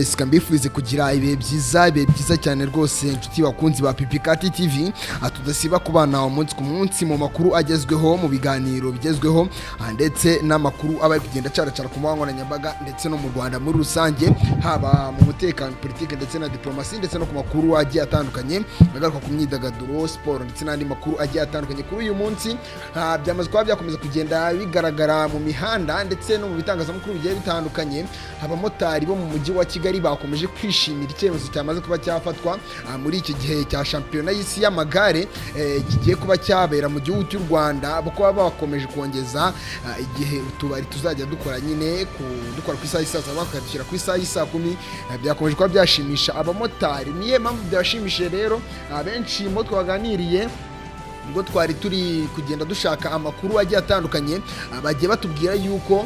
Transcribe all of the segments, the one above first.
mwese kambifuze kugira ibihe byiza cyane rwose inshuti bakunzi ba PIPI KATI TV atudasiba kubana umunsi ku munsi mu makuru agezweho mu biganiro bigezweho ndetse n'amakuru aba kugenda caracara ku nkoranyambaga ndetse no mu Rwanda muri rusange haba mu mutekano politike ndetse na diplomasi ndetse no ku makuru agiye atandukanye bagaruka ku myidagaduro sport ndetse n'andi makuru agiye atandukanye kuri uyu munsi byamaze kuba byakomeza kugenda bigaragara mu mihanda ndetse no mu bitangazamakuru bigiye bitandukanye abamotari bo mu mujyi wa Kigali bakomeje kwishimira icyemezo cyamaze kuba cyafatwa muri iki gihe cya shampiyona y'isi y'amagare kigiye kuba cyabera mu gihugu cy'u Rwanda bako bakomeje kongeza igihe utubari tuzajya dukora nyine dukora ku isaha y'isa bakadushyira ku isaha y'isa 10 byakomeje kuba byashimisha abamotari niye mpamvu byashimishije rero abenshi mo twaganiriye ngo twari turi kugenda dushaka amakuru agiye atandukanye bagiye batubwira yuko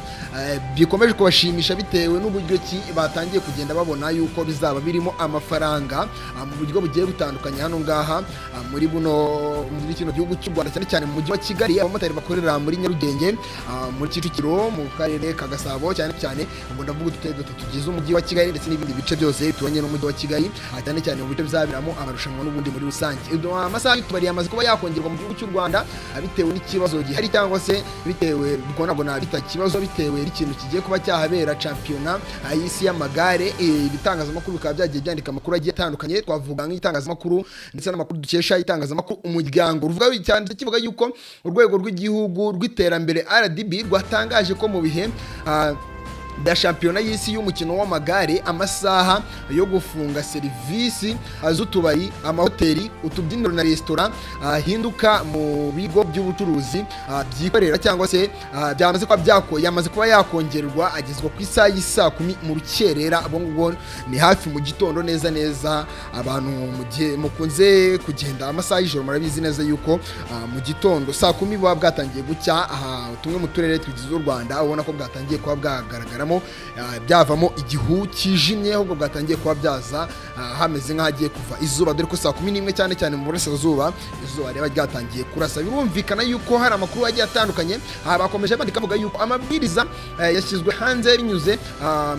bikomeje kubashimisha bitewe n'uburyo ki batangiye kugenda babona yuko bizaba birimo amafaranga mu buryo bugiye butandukanye hano ngaha muri kino gihugu cy'u Rwanda cyane cyane mu mujyi wa Kigali abamotari bakorera muri Nyarugenge muri Kicukiro mu karere ka Gasabo cyane cyane ngo ndavuga utete tugize umujyi wa Kigali ndetse n'ibindi bice byose tubanye no mujyi wa Kigali cyane cyane mu bice bizabiramo amarushanwa n'ubundi muri rusange amasaha tubari yamaze kuba yakongerwa mu gihugu cy'u Rwanda bitewe n'ikibazo gihari cyangwa se bitewe bikona bita kibazo bitewe n'ikintu kigiye kuba cyahabera championa y'isi y'amagare ibitangazamakuru bikaba byagiye byandika amakuru agiye atandukanye twavuga nk'itangazamakuru ndetse n'amakuru dukesha itangazamakuru umuryango ruvuga cyane kivuga yuko urwego rw'igihugu rw'iterambere RDB rwatangaje ko mu bihe da shampiyona y'isi y'umukino w'amagare amasaha yo gufunga serivisi z'utubari amahoteli utubyiniro na restaurant hinduka mu bigo by'ubucuruzi byikorera cyangwa se byamaze kuba yakongerwa agezwa ku isaha y'isa 10 mu rukerera abo ni hafi mu gitondo neza abantu mu gihe mukunze kugenda amasaha y'ijoro murabizi neza yuko mu gitondo saa 10 bwa bwatangiye gucya tumwe mu turere twigize u Rwanda ubona ko bwatangiye kuba bwagaragara byavamo igihu kijimye ahubwo bwatangiye kuba byaza hameze nk'agiye kuva izuba dore ko saa 11 cyane mu burasirazuba izuba reba ryatangiye kurasa birumvikana yuko hari amakuru agiye atandukanye bakomeje bandika bavuga yuko amabwiriza yashyizwe hanze binyuze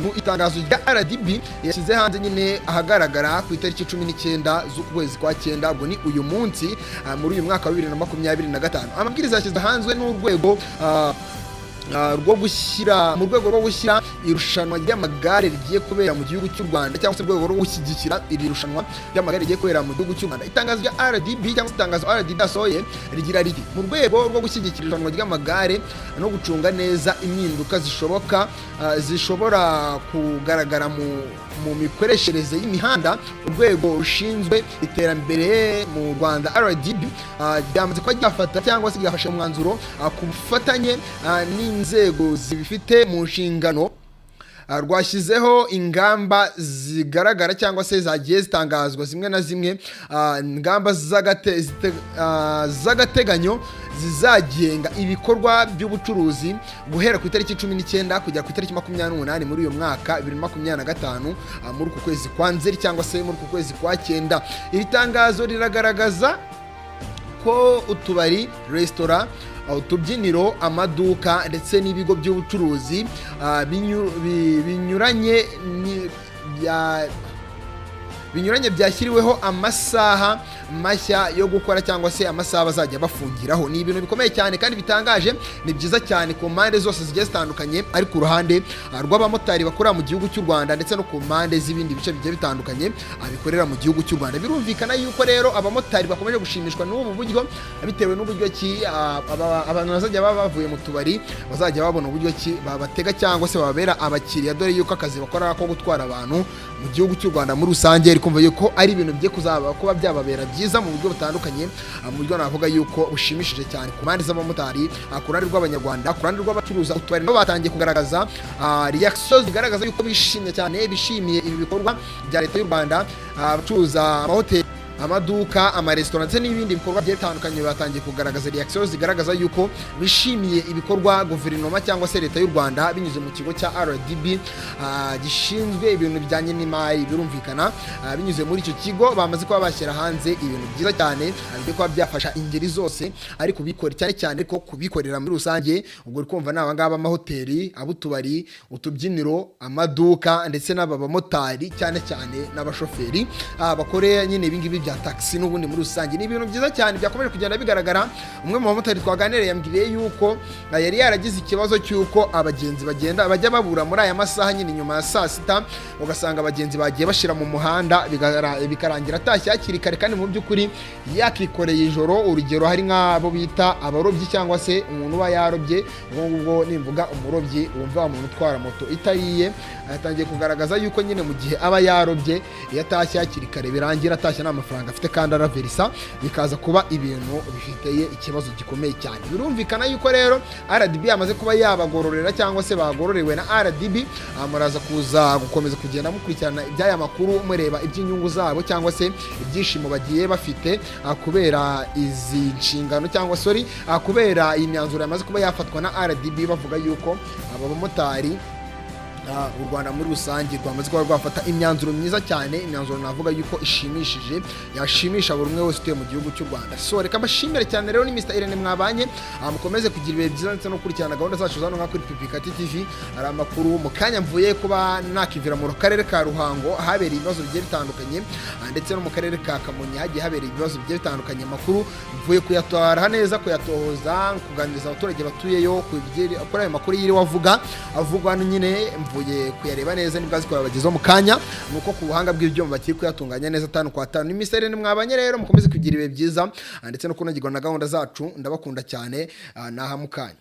mu itangazo rya RDB yashyize hanze nyine ahagaragara ku itariki 19 z'ukwezi kwa 9 ubwo ni uyu munsi muri uyu mwaka wa 2025 amabwiriza yashyizwe hanze n'urwego rwo gushyira irushanwa ry'amagare rigiye kubera mu gihugu cy'u Rwanda cyangwa se urwego rwo gushyigikira iri rushanwa ry'amagare rigiye kubera mu gihugu cy'u Rwanda itangazo rya RDB cyangwa se itangazo RDB yasohoye rigira riti mu rwego rwo gushyigikira irushanwa ry'amagare no gucunga neza impinduka zishobora kugaragara mu mikoreshereze y'imihanda urwego rushinzwe iterambere mu Rwanda RDB ryamaze kuba ryafata cyangwa se ryafashe umwanzuro ku bufatanye inzego zibifite mu nshingano rwashyizeho ingamba zigaragara cyangwa se zagiye zitangazwa zimwe na zimwe ingamba z'agateganyo zizagenga ibikorwa by'ubucuruzi guhera ku itariki 19 kujya ku itariki 28 muri uyu mwaka 2025 muri uku kwezi kwa Nzeri cyangwa se muri uku kwezi kwa 9 iri tangazo riragaragaza ko utubari restaurant utubyiniro amaduka ndetse n'ibigo by'ubucuruzi binyuranye byashyiriweho amasaha mashya yo gukora cyangwa se amasaha bazajya bafungiraho ni ibintu bikomeye cyane kandi bitangaje ni byiza cyane ku mpande zose zigiye zitandukanye ari ku ruhande rw'abamotari bakorera mu gihugu cy'u Rwanda ndetse no ku mpande z'ibindi bice bigiye bitandukanye abikorera mu gihugu cy'u Rwanda birumvikana yuko rero abamotari bakomeje gushimishwa n'ubu buryo bitewe n'uburyo ki abantu bazajya bavuye mu tubari bazajya babona uburyo ki babatega cyangwa se babera abakiriya dore yuko akazi bakora ko gutwara abantu mu gihugu cy'u Rwanda muri rusange kumva yuko ari ibintu bye kuzaba kuba byababera byiza mu buryo butandukanye mu buryo navuga yuko bushimishije cyane ku mpande z'abamotari ku ruhande rw'abanyarwanda ku ruhande rw'abacuruza utubari nabo batangiye kugaragaza reactions zigaragaza yuko bishimiye cyane bishimiye ibi bikorwa bya leta y'u Rwanda abacuruza amahoteli amaduka, amaresitora ndetse n'ibindi bikorwa bitandukanye batangiye kugaragaza reaction zigaragaza yuko bishimiye ibikorwa guverinoma cyangwa se leta y'u Rwanda binyuze mu kigo cya RDB gishinzwe ibintu bijyanye n'imari. Birumvikana binyuze muri icyo kigo bamaze kuba bashyira hanze ibintu byiza cyane ariko kuba byafasha ingeri zose ariko kubikora cyane cyane ko kubikorera muri rusange. Ubwo uri kumva naba ngaba amahoteli, abutubari, utubyiniro, amaduka ndetse n'abamotari cyane cyane n'abashoferi bakore nyine ibingibi bya taxi n'ubundi muri rusange. Ni ibintu byiza cyane byakomeje kugenda bigaragara. Umwe mu bamotari twaganiriye yambwiye yuko yari yaragize ikibazo cy'uko abagenzi bagenda bajya babura muri aya masaha nyine nyuma ya saa sita, ugasanga abagenzi bagiye bashira mu muhanda bikarangira atashye hakiri kare kandi mu by'ukuri yakikoreye ijoro. Urugero hari nk'abo bita abarobyi cyangwa se umuntu uba yarobye. Ubwo nimvuga umurobyi wumva umuntu utwara moto itariye, yatangiye kugaragaza yuko nyine mu gihe aba yarobye iyo atashye hakiri kare birangira atashye nta mafaranga afite kandi araverisa, bikaza kuba ibintu bifiteye ikibazo gikomeye cyane. Birumvikana yuko rero RDB yamaze kuba yabagororera cyangwa se bagororewe na RDB. Muraza kuza gukomeza kugenda mukurikirana iby'aya makuru mureba iby'inyungu zabo cyangwa se ibyishimo bagiye bafite kubera izi nshingano cyangwa kubera iyi myanzuro yamaze kuba yafatwa na RDB bavuga yuko aba bamotari u Rwanda muri rusange rwamaze kuba rwafata imyanzuro myiza cyane, imyanzuro navuga yuko ishimishije yashimisha buri umwe wese utuye mu gihugu cy'u Rwanda. So reka mbashimire cyane rero ni Mr Irene mwabanye, mukomeze kugira ibihe byiza ndetse no kurikirana gahunda zacu zano nka kuri PIPI KATI TV. Ari amakuru mu kanya mvuye kuba nakivira mu karere ka Ruhango habereye ibibazo bigiye bitandukanye ndetse no mu karere ka Kamonyi hagiye habereye ibibazo bigiye bitandukanye. Amakuru mvuye kuyatwara neza, kuyatohoza, kuganiriza abaturage batuyeyo kuri ayo makuru yiri avugwa nyine mvuye kuyareba neza nibwo azi kubagezaho mu kanya. Nuko ku buhanga bw'ibyuma bakiri kuyatunganya neza 5 kwa 5. Ni Mr Irene mwabanye rero, mukomeze kugira ibihe byiza ndetse no kunagirwa na gahunda zacu. Ndabakunda cyane naha mukanya.